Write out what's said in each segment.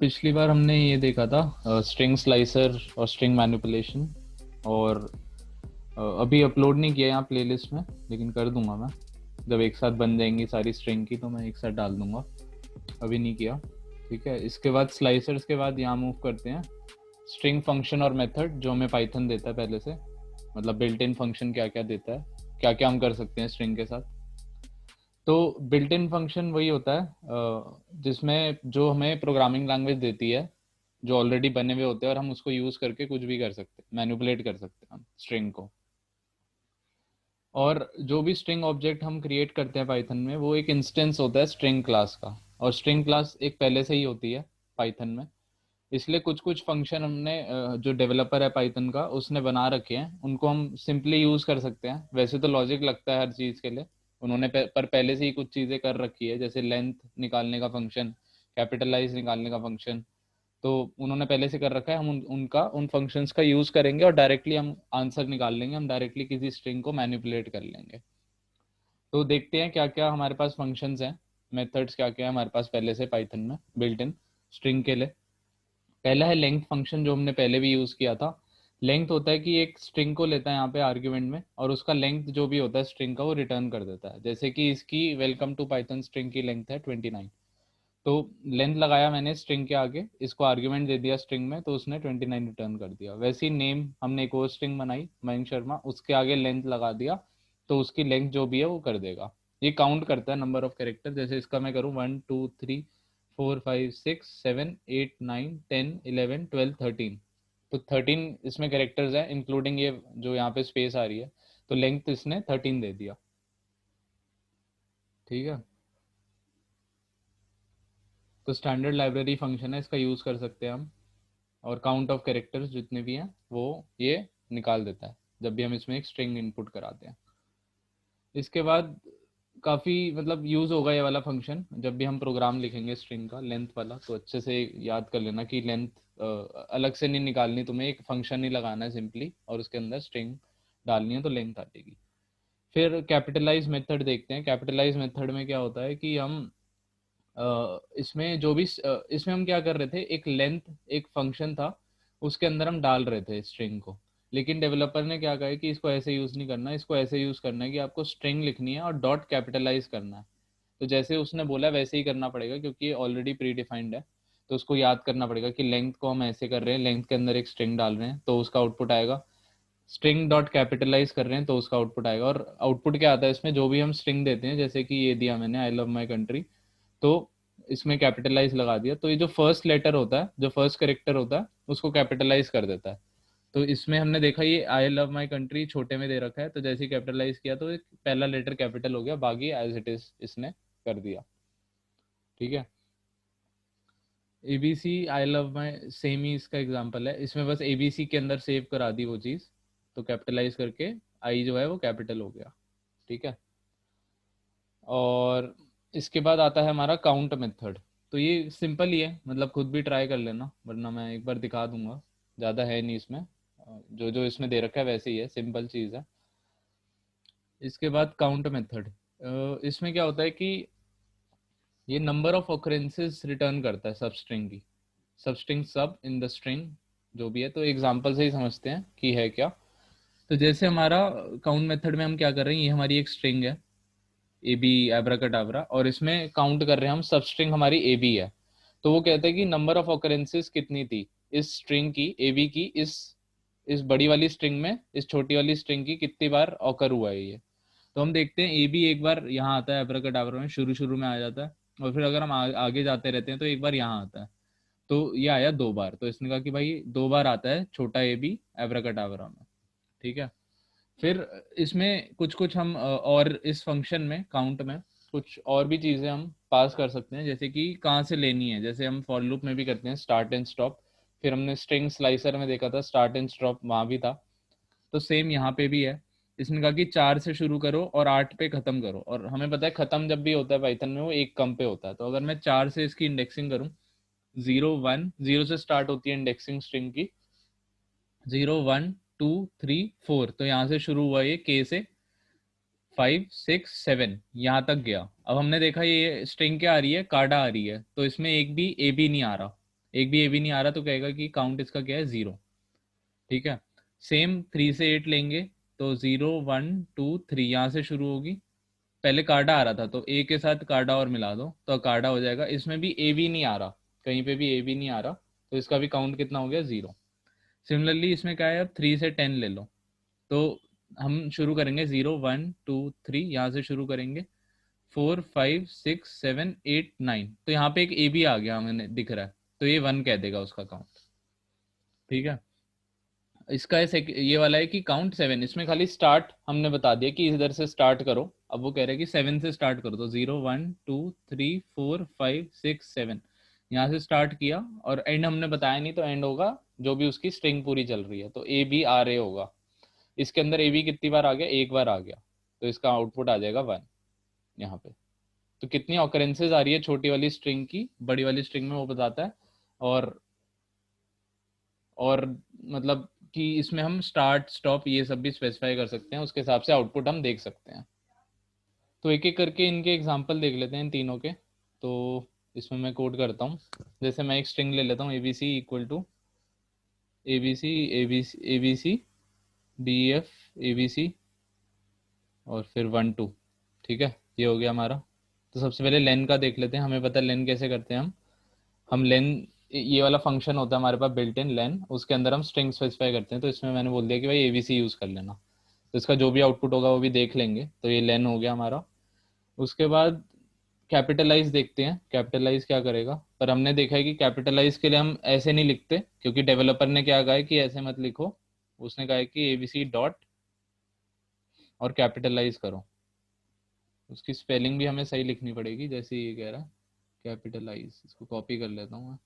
पिछली बार हमने ये देखा था स्ट्रिंग स्लाइसर और स्ट्रिंग मैनिपुलेशन। और अभी अपलोड नहीं किया यहाँ प्लेलिस्ट में, लेकिन कर दूंगा मैं। जब एक साथ बन जाएंगी सारी स्ट्रिंग की तो मैं एक साथ डाल दूंगा। अभी नहीं किया। ठीक है, इसके बाद स्लाइसर्स के बाद यहाँ मूव करते हैं स्ट्रिंग फंक्शन और मेथड, जो हमें पाइथन देता है पहले से। मतलब बिल्ट इन फंक्शन क्या क्या देता है, क्या क्या हम कर सकते हैं स्ट्रिंग के साथ। तो बिल्ट इन फंक्शन वही होता है जिसमें जो हमें प्रोग्रामिंग लैंग्वेज देती है, जो ऑलरेडी बने हुए होते हैं, और हम उसको यूज करके कुछ भी कर सकते हैं, मैनिपुलेट कर सकते हैं हम स्ट्रिंग को। और जो भी स्ट्रिंग ऑब्जेक्ट हम क्रिएट करते हैं पाइथन में, वो एक इंस्टेंस होता है स्ट्रिंग क्लास का। और स्ट्रिंग क्लास एक पहले से ही होती है पाइथन में। इसलिए कुछ कुछ फंक्शन हमने जो डेवलपर है पाइथन का उसने बना रखे हैं, उनको हम सिंपली यूज कर सकते हैं। वैसे तो लॉजिक लगता है हर चीज के लिए, उन्होंने पर पहले से ही कुछ चीजें कर रखी है, जैसे लेंथ निकालने का फंक्शन, कैपिटलाइज निकालने का फंक्शन। तो उन्होंने पहले से कर रखा है, हम उनका उन फंक्शंस का यूज करेंगे और डायरेक्टली हम आंसर निकाल लेंगे, हम डायरेक्टली किसी स्ट्रिंग को मैनिपुलेट कर लेंगे। तो देखते हैं क्या क्या हमारे पास फंक्शंस हैं, मेथड्स क्या क्या है हमारे पास पहले से पाइथन में बिल्ट इन स्ट्रिंग के लिए। पहला है लेंथ फंक्शन, जो हमने पहले भी यूज किया था। लेंथ होता है कि एक स्ट्रिंग को लेता है यहाँ पे आर्ग्यूमेंट में, और उसका लेंथ जो भी होता है स्ट्रिंग का वो रिटर्न कर देता है। जैसे कि इसकी वेलकम टू पाइथन स्ट्रिंग की लेंथ है 29। तो लेंथ लगाया मैंने स्ट्रिंग के आगे, इसको आर्ग्यूमेंट दे दिया स्ट्रिंग में, तो उसने 29 रिटर्न कर दिया। वैसे ही नेम हमने एक और स्ट्रिंग बनाई मयंक शर्मा, उसके आगे लेंथ लगा दिया, तो उसकी लेंथ जो भी है वो कर देगा। ये काउंट करता है नंबर ऑफ कैरेक्टर। जैसे इसका मैं करूँ 1 2 3 4 5 6 7 8 9 10 11 12 13, तो 13 इसमें कैरेक्टर्स हैं, इंक्लूडिंग ये जो यहाँ पे स्पेस आ रही है। तो लेंथ इसने 13 दे दिया। ठीक है, तो स्टैंडर्ड लाइब्रेरी फंक्शन है, इसका यूज कर सकते हैं हम। और काउंट ऑफ कैरेक्टर्स जितने भी हैं वो ये निकाल देता है जब भी हम इसमें एक स्ट्रिंग इनपुट कराते हैं। इसके बाद काफ़ी मतलब यूज़ होगा ये वाला फंक्शन जब भी हम प्रोग्राम लिखेंगे स्ट्रिंग का लेंथ वाला। तो अच्छे से याद कर लेना कि लेंथ अलग से नहीं निकालनी, तुम्हें एक फंक्शन ही लगाना है सिंपली, और उसके अंदर स्ट्रिंग डालनी है तो लेंथ आ जाएगी। फिर कैपिटलाइज मेथड देखते हैं। कैपिटलाइज मेथड में क्या होता है कि हम इसमें जो भी इसमें हम क्या कर रहे थे, एक लेंथ एक फंक्शन था, उसके अंदर हम डाल रहे थे स्ट्रिंग को। लेकिन डेवलपर ने क्या कहा है कि इसको ऐसे यूज नहीं करना, इसको ऐसे यूज करना है कि आपको स्ट्रिंग लिखनी है और डॉट कैपिटलाइज करना है। तो जैसे उसने बोला वैसे ही करना पड़ेगा, क्योंकि ये ऑलरेडी प्री डिफाइंड है। तो उसको याद करना पड़ेगा कि लेंथ को हम ऐसे कर रहे हैं, लेंथ के अंदर एक स्ट्रिंग डाल रहे हैं तो उसका आउटपुट आएगा। स्ट्रिंग डॉट कैपिटलाइज कर रहे हैं तो उसका आउटपुट आएगा। और आउटपुट क्या आता है इसमें, जो भी हम स्ट्रिंग देते हैं, जैसे कि ये दिया मैंने आई लव माई कंट्री, तो इसमें कैपिटलाइज लगा दिया, तो ये जो फर्स्ट लेटर होता है, जो फर्स्ट करेक्टर होता है, उसको कैपिटलाइज कर देता है। तो इसमें हमने देखा ये आई लव माई कंट्री छोटे में दे रखा है, तो जैसे ही कैपिटलाइज किया तो एक पहला लेटर कैपिटल हो गया, बाकी एज इट इज इसने कर दिया। ठीक है, ABC I love my same ही इसका एग्जांपल है। इसमें बस एबीसी के अंदर सेव करा दी वो चीज़, तो कैपिटलाइज करके आई जो है वो कैपिटल हो गया। ठीक है, और इसके बाद आता है हमारा काउंट मेथड। तो ये सिंपल ही है, मतलब खुद भी ट्राई कर लेना, वरना मैं एक बार दिखा दूंगा। ज़्यादा है नहीं इसमें, जो जो इसमें दे रखा है वैसे ही है, सिंपल चीज़ है। इसके बाद काउंट मेथड, इसमें क्या होता है कि ये नंबर ऑफ ऑकरेंसेस रिटर्न करता है सब स्ट्रिंग की, सब स्ट्रिंग सब इन द स्ट्रिंग जो भी है। तो एग्जांपल से ही समझते हैं कि है क्या। तो जैसे हमारा काउंट मेथड में हम क्या कर रहे हैं, ये हमारी एक स्ट्रिंग है ए बी एब्राकडाब्रा, और इसमें काउंट कर रहे हैं हम सब स्ट्रिंग हमारी ए बी है। तो वो कहते हैं कि नंबर ऑफ ऑकरेंसेस कितनी थी इस स्ट्रिंग की ए बी की, इस बड़ी वाली स्ट्रिंग में इस छोटी वाली स्ट्रिंग की कितनी बार ऑकर हुआ है ये। तो हम देखते हैं ए बी एक बार यहाँ आता है एब्राकडाब्रा में, शुरू शुरू में आ जाता है, और फिर अगर हम आगे जाते रहते हैं तो एक बार यहाँ आता है। तो ये आया 2 बार, तो इसने कहा कि भाई 2 बार आता है छोटा ए बी एब्राकडाब्रा में। ठीक है, फिर इसमें कुछ कुछ हम और इस फंक्शन में काउंट में कुछ और भी चीज़ें हम पास कर सकते हैं, जैसे कि कहाँ से लेनी है, जैसे हम फॉर लूप में भी करते हैं स्टार्ट एंड स्टॉप। फिर हमने स्ट्रिंग स्लाइसर में देखा था स्टार्ट एंड स्टॉप, वहाँ भी था। तो सेम यहाँ पे भी है। इसने कहा कि 4 से शुरू करो और 8 पे खत्म करो, और हमें पता है खत्म जब भी होता है पाइथन में वो एक कम पे होता है। तो अगर मैं 4 से इसकी इंडेक्सिंग करूँ, 0 1 0 से स्टार्ट होती है इंडेक्सिंग स्ट्रिंग की, 0 1 2 3 4, तो यहाँ से शुरू हुआ ये के से 5 6 7 यहाँ तक गया। अब हमने देखा ये स्ट्रिंग क्या आ रही है, कार्डा आ रही है, तो इसमें एक भी ए बी नहीं आ रहा, एक भी ए बी नहीं आ रहा तो कहेगा कि काउंट इसका क्या है 0। ठीक है, सेम 3 से 8 लेंगे तो 0 1 2 3 यहाँ से शुरू होगी। पहले कार्डा आ रहा था तो ए के साथ कार्डा और मिला दो तो कार्डा हो जाएगा। इसमें भी ए बी नहीं आ रहा, कहीं पे भी ए बी नहीं आ रहा, तो इसका भी काउंट कितना हो गया 0। सिमिलरली इसमें क्या है, अब 3 से 10 ले लो तो हम शुरू करेंगे 0 1 2 3 यहाँ से शुरू करेंगे, 4 5 6 7 8 9, तो यहाँ पे एक ए बी आ गया हमें दिख रहा है, तो ये 1 कह देगा उसका काउंट। ठीक है, इसका ये वाला है कि काउंट 7, इसमें खाली स्टार्ट हमने बता दिया कि इधर से स्टार्ट करो। अब वो कह रहे हैं कि 7 से स्टार्ट करो, तो 0 1 2 3 4 5 6 7 यहाँ से स्टार्ट किया, और एंड हमने बताया नहीं तो एंड होगा जो भी उसकी स्ट्रिंग पूरी चल रही है, तो ए बी आर ए होगा। इसके अंदर ए बी कितनी बार आ गया, एक बार आ गया, तो इसका आउटपुट आ जाएगा 1 यहाँ पे। तो कितनी ऑकरेंसेज आ रही है छोटी वाली स्ट्रिंग की, बड़ी वाली स्ट्रिंग में वो बताता है। और मतलब कि इसमें हम स्टार्ट स्टॉप ये सब भी स्पेसिफाई कर सकते हैं, उसके हिसाब से आउटपुट हम देख सकते हैं। तो एक एक करके इनके एग्जांपल देख लेते हैं इन तीनों के। तो इसमें मैं कोड करता हूँ, जैसे मैं एक स्ट्रिंग ले लेता हूँ A B C equal to A B C A B C A B C D F A B C और फिर 1 2। ठीक है, ये हो गया हमारा। तो सबसे पहले लेन का देख लेते हैं, हमें पता है लेन कैसे करते हैं हम लेन, ये वाला फंक्शन होता है हमारे पास बिल्ट इन लेन, उसके अंदर हम स्ट्रिंग स्पेसिफाई करते हैं। तो इसमें मैंने बोल दिया कि भाई एबीसी यूज कर लेना, तो इसका जो भी आउटपुट होगा वो भी देख लेंगे। तो ये लेन हो गया हमारा। उसके बाद कैपिटलाइज देखते हैं, कैपिटलाइज क्या करेगा, पर हमने देखा है कि कैपिटलाइज के लिए हम ऐसे नहीं लिखते, क्योंकि डेवलपर ने क्या कहा है कि ऐसे मत लिखो। उसने कहा है कि एबीसी डॉट और कैपिटलाइज करो। उसकी स्पेलिंग भी हमें सही लिखनी पड़ेगी, जैसे ये कह रहा है कैपिटलाइज। इसको कॉपी कर लेता हूँ मैं।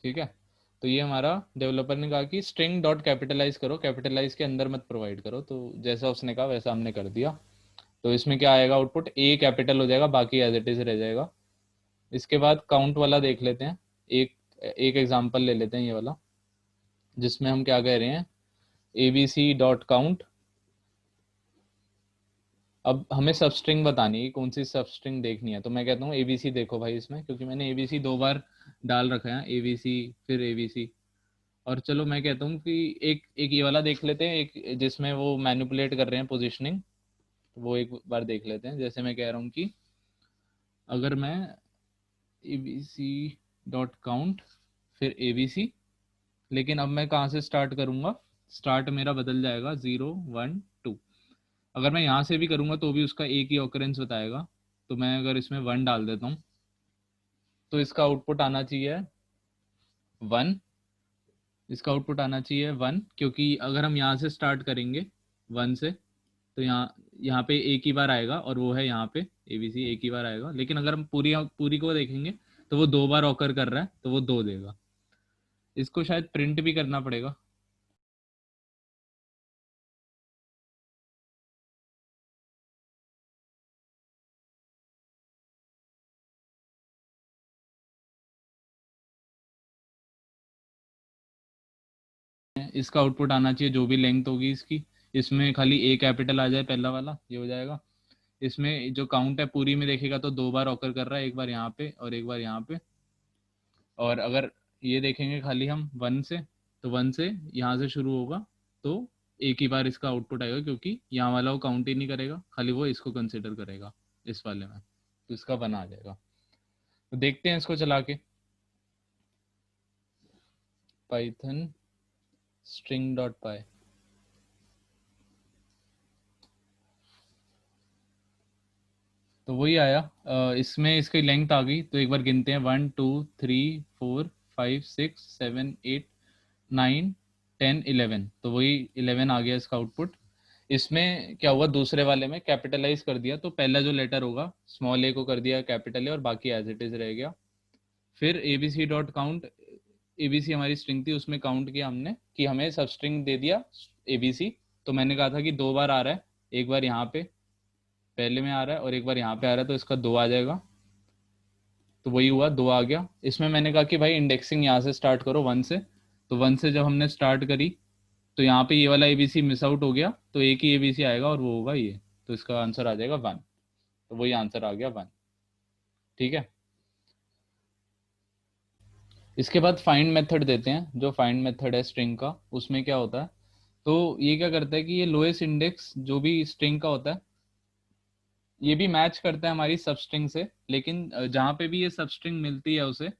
ठीक है, तो ये हमारा डेवलपर ने कहा कि स्ट्रिंग डॉट कैपिटलाइज करो, कैपिटलाइज के अंदर मत प्रोवाइड करो, तो जैसा उसने कहा वैसा हमने कर दिया। तो इसमें क्या आएगा आउटपुट, ए कैपिटल हो जाएगा, बाकी एज इट इज रह जाएगा। इसके बाद काउंट वाला देख लेते हैं, एक एक एग्जाम्पल ले लेते हैं ये वाला, जिसमें हम क्या कह रहे हैं, A B C dot count. अब हमें सब स्ट्रिंग बतानी है, कौन सी सब स्ट्रिंग देखनी है, तो मैं कहता हूँ एबीसी देखो भाई इसमें, क्योंकि मैंने एबीसी 2 बार डाल रखा है, एबीसी फिर एबीसी। और चलो मैं कहता हूँ कि एक एक ये वाला देख लेते हैं, एक जिसमें वो मैनिपुलेट कर रहे हैं पोजीशनिंग, वो एक बार देख लेते हैं। जैसे मैं कह रहा हूँ कि अगर मैं A B C dot count फिर ए बी सी, लेकिन अब मैं कहाँ से स्टार्ट करूँगा, स्टार्ट मेरा बदल जाएगा 0 1 2। अगर मैं यहाँ से भी करूँगा तो भी उसका एक ही ऑकरेंस बताएगा। तो मैं अगर इसमें 1 डाल देता हूँ तो इसका आउटपुट आना चाहिए 1। इसका आउटपुट आना चाहिए 1, क्योंकि अगर हम यहाँ से स्टार्ट करेंगे 1 से, तो यहाँ यहाँ पे एक ही बार आएगा, और वो है यहाँ पे एबीसी एक ही बार आएगा। लेकिन अगर हम पूरी पूरी को देखेंगे तो वो 2 बार ऑकर कर रहा है, तो वो 2 देगा। इसको शायद प्रिंट भी करना पड़ेगा। इसका आउटपुट आना चाहिए जो भी लेंथ होगी इसकी, इसमें खाली ए कैपिटल आ जाए, पहला वाला ये हो जाएगा। इसमें जो काउंट है पूरी में देखेगा तो 2 बार ऑकर कर रहा है, एक बार यहाँ पे और एक बार यहाँ पे। और अगर ये देखेंगे खाली हम 1 से, तो 1 से यहाँ से शुरू होगा, तो एक ही बार इसका आउटपुट आएगा, क्योंकि यहाँ वाला वो काउंट ही नहीं करेगा, खाली वो इसको कंसिडर करेगा इस वाले में, तो इसका 1 आ जाएगा। तो देखते हैं इसको चला के, पाइथन स्ट्रिंग डॉट पाई। तो वही आया, इसमें इसकी लेंथ आ गई, तो एक बार गिनते हैं 1 2 3 4 5 6 7 8 9 10 11, तो वही 11 आ गया इसका आउटपुट। इसमें क्या हुआ, दूसरे वाले में कैपिटलाइज कर दिया, तो पहला जो लेटर होगा स्मॉल ए को कर दिया कैपिटल ए, और बाकी एज इट इज रह गया। फिर एबीसी डॉट काउंट, एबीसी हमारी स्ट्रिंग थी, उसमें काउंट किया हमने कि हमें सब स्ट्रिंग दे दिया एबीसी। तो मैंने कहा था कि 2 बार आ रहा है, एक बार यहाँ पे पहले में आ रहा है और एक बार यहाँ पे आ रहा है, तो इसका 2 आ जाएगा। तो वही हुआ, 2 आ गया। इसमें मैंने कहा कि भाई इंडेक्सिंग यहाँ से स्टार्ट करो 1 से, तो 1 से जब हमने स्टार्ट करी तो यहाँ पे ये वाला एबीसी मिस आउट हो गया, तो एक ही एबीसी आएगा और वो होगा ये, तो इसका आंसर आ जाएगा 1। तो वही आंसर आ गया 1। ठीक है, इसके बाद फाइंड मेथड देते हैं। जो फाइंड मेथड है स्ट्रिंग का, उसमें क्या होता है, तो ये क्या करता है कि ये लोएस्ट इंडेक्स जो भी स्ट्रिंग का होता है ये भी मैच करता है हमारी सब स्ट्रिंग से, लेकिन जहाँ पे भी ये सब स्ट्रिंग मिलती है उसे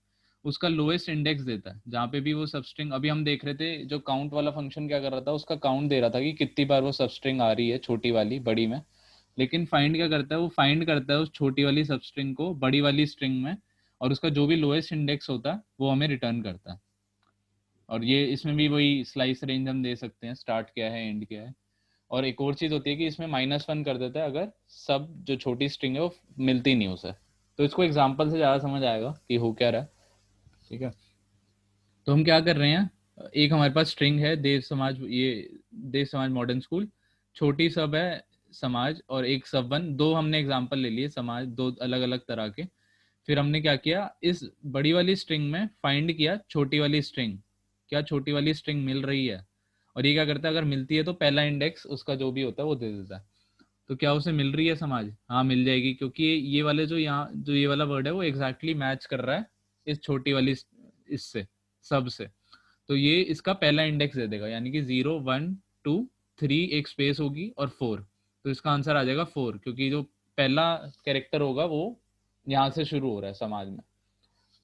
उसका लोएस्ट इंडेक्स देता है। जहाँ पे भी वो सब स्ट्रिंग, अभी हम देख रहे थे जो काउंट वाला फंक्शन क्या कर रहा था, उसका काउंट दे रहा था कि कितनी बार वो सब स्ट्रिंग आ रही है छोटी वाली बड़ी में। लेकिन फाइंड क्या करता है, वो फाइंड करता है उस छोटी वाली सब स्ट्रिंग को बड़ी वाली स्ट्रिंग में, और उसका जो भी लोएस्ट इंडेक्स होता है वो हमें रिटर्न करता है। और ये इसमें भी वही स्लाइस रेंज हम दे सकते हैं, स्टार्ट क्या है एंड क्या है। और एक और चीज होती है कि इसमें -1 कर देता है अगर सब जो छोटी स्ट्रिंग है वो मिलती नहीं उसे। तो इसको एग्जांपल से ज़्यादा समझ आएगा कि हो क्या रहा है। ठीक है, तो हम क्या कर रहे हैं, एक हमारे पास स्ट्रिंग है देव समाज, ये देव समाज मॉडर्न स्कूल, छोटी सब है समाज, और एक सब वन, दो हमने एग्जाम्पल ले लिए समाज, दो अलग अलग तरह के। फिर हमने क्या किया, इस बड़ी वाली स्ट्रिंग में फाइंड किया छोटी वाली स्ट्रिंग, क्या छोटी वाली स्ट्रिंग मिल रही है। और ये क्या करता है, अगर मिलती है तो पहला इंडेक्स उसका जो भी होता है वो दे देता है। तो क्या उसे मिल रही है समाज, हाँ मिल जाएगी, क्योंकि ये वाले जो यहाँ जो ये वाला वर्ड है वो एग्जैक्टली मैच कर रहा है इस छोटी वाली इससे, सब से। तो ये इसका पहला इंडेक्स दे देगा, यानी कि 0 1 2 3 एक स्पेस होगी और 4। तो इसका आंसर आ जाएगा 4, क्योंकि जो पहला कैरेक्टर होगा वो यहाँ से शुरू हो रहा है समाज में।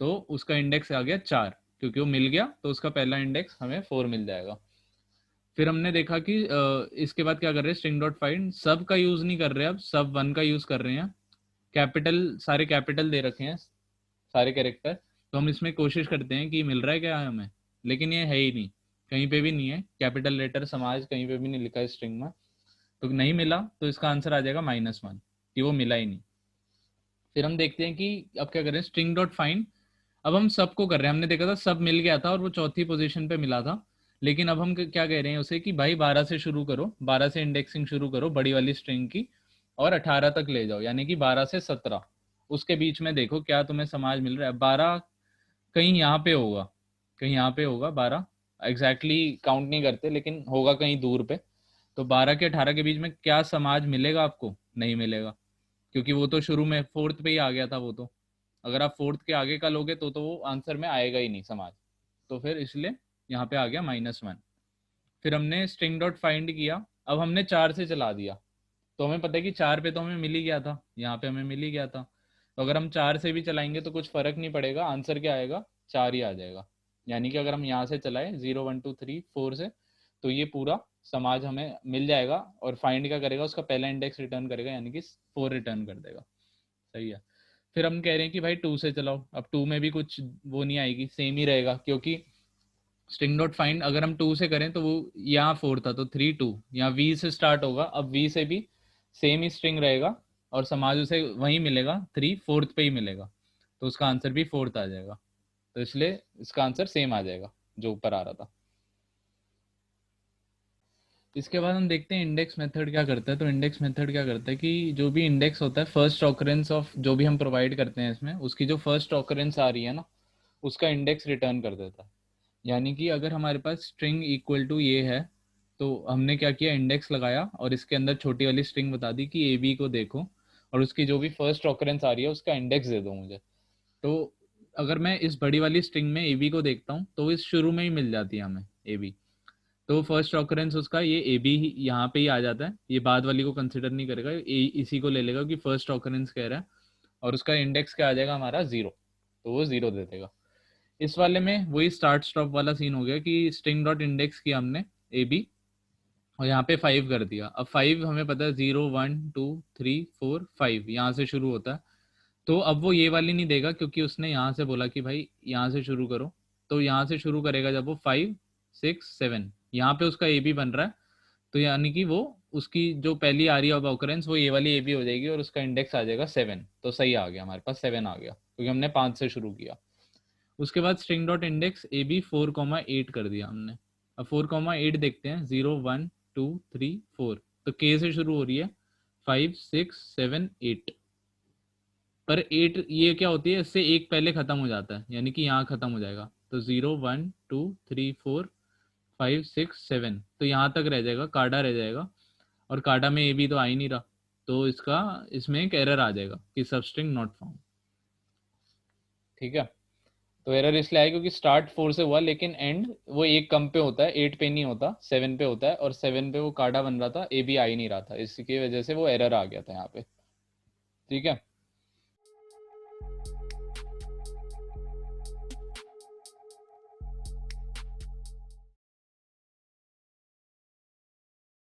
तो उसका इंडेक्स आ गया 4, क्योंकि वो मिल गया तो उसका पहला इंडेक्स हमें 4 मिल जाएगा। फिर हमने देखा कि इसके बाद क्या कर रहे हैं, स्ट्रिंग डॉट फाइंड सब का यूज नहीं कर रहे, अब सब वन का यूज कर रहे हैं। कैपिटल, सारे कैपिटल दे रखे हैं सारे कैरेक्टर। तो हम इसमें कोशिश करते हैं कि मिल रहा है क्या हमें, लेकिन ये है ही नहीं, कहीं पे भी नहीं है कैपिटल लेटर समाज, कहीं पे भी नहीं लिखा है स्ट्रिंग में। तो नहीं मिला तो इसका आंसर आ जाएगा -1, कि वो मिला ही नहीं। फिर हम देखते हैं कि अब क्या करें, स्ट्रिंग डॉट फाइंड। अब हम सबको कर रहे हैं, हमने देखा था सब मिल गया था और वो चौथी पोजीशन पे मिला था। लेकिन अब हम क्या कह रहे हैं उसे कि भाई 12 से शुरू करो, 12 से इंडेक्सिंग शुरू करो बड़ी वाली स्ट्रिंग की, और 18 तक ले जाओ, यानी कि 12 से 17 उसके बीच में देखो क्या तुम्हें समाज मिल रहा है। 12 कहीं यहाँ पे होगा, कहीं यहाँ पे होगा 12, एग्जैक्टली काउंट नहीं करते लेकिन होगा कहीं दूर पे। तो 12 के 18 के बीच में क्या समाज मिलेगा आपको, नहीं मिलेगा, क्योंकि वो तो शुरू में फोर्थ पे ही आ गया था वो तो। अगर आप फोर्थ के आगे का लोगे तो वो आंसर में आएगा ही नहीं समाज। तो फिर इसलिए यहाँ पे आ गया -1। फिर हमने स्ट्रिंग डॉट फाइंड किया, अब हमने 4 से चला दिया। तो हमें पता है कि 4 पे तो हमें मिल ही गया था, यहाँ पे हमें मिल ही गया था। तो अगर हम 4 से भी चलाएंगे तो कुछ फर्क नहीं पड़ेगा, आंसर क्या आएगा, 4 ही आ जाएगा। यानी कि अगर हम यहाँ से चलाएं 0 1 2 3 4 से, तो ये पूरा समाज हमें मिल जाएगा। और फाइंड क्या करेगा, उसका पहला इंडेक्स रिटर्न करेगा, यानी कि 4 रिटर्न कर देगा। सही है। फिर हम कह रहे हैं कि भाई 2 से चलाओ, अब 2 में भी कुछ वो नहीं आएगी, सेम ही रहेगा, क्योंकि स्ट्रिंग डॉट फाइंड अगर हम 2 से करें तो वो यहाँ 4 था तो 3 2, यहाँ वी से स्टार्ट होगा, अब वी से भी सेम ही स्ट्रिंग रहेगा और समाज उसे वहीं मिलेगा, 3 4th पे ही मिलेगा। तो उसका आंसर भी 4th आ जाएगा। तो इसलिए इसका आंसर सेम आ जाएगा जो ऊपर आ रहा था। इसके बाद हम देखते हैं इंडेक्स मेथड क्या करता है। तो इंडेक्स मेथड क्या करता है कि जो भी इंडेक्स होता है, फर्स्ट ऑकरेंस ऑफ जो भी हम प्रोवाइड करते हैं इसमें, उसकी जो फर्स्ट ऑकरेंस आ रही है ना, उसका इंडेक्स रिटर्न कर देता है। यानी कि अगर हमारे पास स्ट्रिंग इक्वल टू ये है, तो हमने क्या किया, इंडेक्स लगाया और इसके अंदर छोटी वाली स्ट्रिंग बता दी कि ए बी को देखो, और उसकी जो भी फर्स्ट ऑकरेंस आ रही है उसका इंडेक्स दे दो मुझे। तो अगर मैं इस बड़ी वाली स्ट्रिंग में ए बी को देखता हूँ तो इस शुरू में ही मिल जाती है हमें ए बी। तो फर्स्ट ऑकरेंस उसका ये ए बी ही यहाँ पे ही आ जाता है, ये बाद वाली को कंसिडर नहीं करेगा, इसी को ले लेगा कि फर्स्ट ऑकरेंस कह रहा है। और उसका इंडेक्स क्या आ जाएगा हमारा 0, तो वो 0 दे देगा। इस वाले में वही स्टार्ट स्टॉप वाला सीन हो गया कि स्ट्रिंग डॉट इंडेक्स किया हमने ए बी, और यहाँ पे 5 कर दिया। अब 5 हमें पता है 0 1 2 3 4 5 यहाँ से शुरू होता है। तो अब वो ये वाली नहीं देगा, क्योंकि उसने यहाँ से बोला कि भाई यहाँ से शुरू करो। तो यहाँ से शुरू करेगा जब वो 5 6 7, यहाँ पे उसका ए बी बन रहा है। तो यानी कि वो उसकी जो पहली आ रही है अब ऑकरेंस वो ये वाली ए बी हो जाएगी, और उसका इंडेक्स आ जाएगा 7। तो सही आ गया, हमारे पास 7 आ गया क्योंकि हमने 5 से शुरू किया। उसके बाद string dot index A B 4 8 कर दिया हमने। अब 4 8 देखते हैं, 0 1 2 3 4, तो के से शुरू हो रही है, 5 6 7 8। पर 8 ये क्या होती है, इससे एक पहले खत्म हो जाता है, यानी कि यहाँ खत्म हो जाएगा। तो 0 1 2 3 4 5 6 7, तो यहाँ तक रह जाएगा, कार्डा रह जाएगा। और कार्डा में ए बी तो आ ही नहीं रहा, तो इसमें एक एरर आ जाएगा कि सबस्ट्रिंग नॉट फाउंड। ठीक है, तो एरर इसलिए आया क्योंकि स्टार्ट 4 से हुआ लेकिन एंड वो एक कम पे होता है, 8 पे नहीं होता, 7 पे होता है, और 7 पे वो कार्डा बन रहा था, ए बी आ ही नहीं रहा था, इसी की वजह से वो एरर आ गया था यहाँ पे। ठीक है,